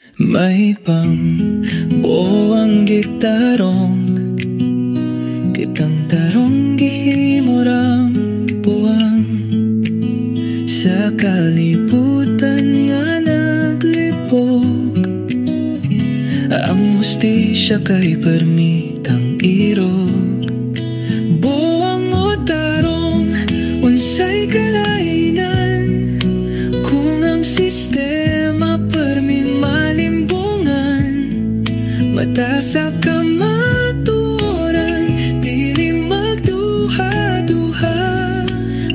May pang buang gitarong kitang tarong gihimorang buwang sa kalibutan nga naglibog. Ang hustisya kay permitang irog. Buwang o tarong unsay kalainan kung ang sistema permi malimbungan. Mata sa kamatuoran dili magduha-duha.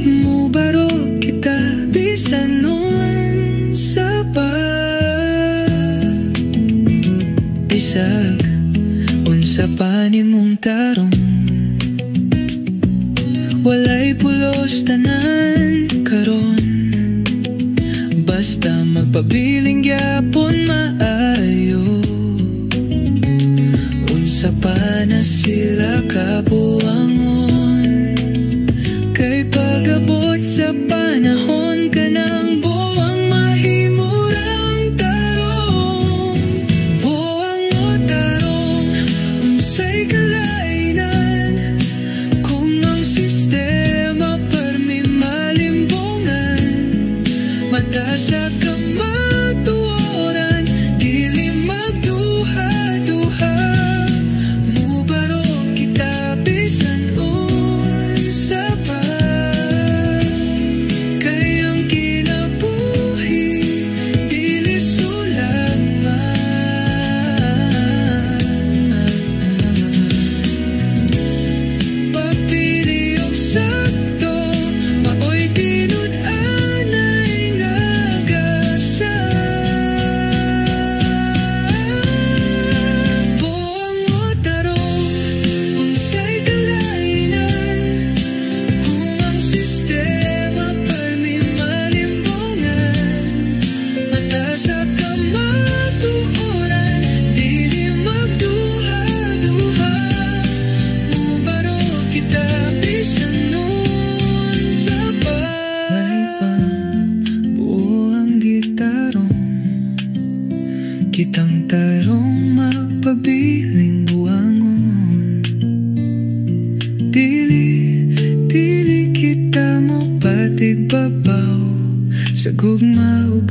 Mubaro kita bisan nun sa bisag unsa pa nimong tarong. Walay pulos tanan karon, basta magpabiling gyapon maayo. Unsa pa na sila kabuangon, kay pag-abot sa panahon ka ng buwang mahimurang tarong. Buwang o tarong unsay kalainan kung ang sistema permi malimbungan. Mata sa kamatuoran dili magduha-duha. Mubaro kita bisan unsa pa, kay ang kinabuhi dili sulagman. Pagpili og sakto maoy tinud-anay nga gasa. Buwang o tarong unsay kalainan kung ang sistema permi malimbungan. Mata sa kamatuoran dili magduha-duha. Mubaro kita bisan nun sa pa. May buang gitarong kitang tarong magpabiling buwangon. Dili kita mo patigbabaw sa gugma ug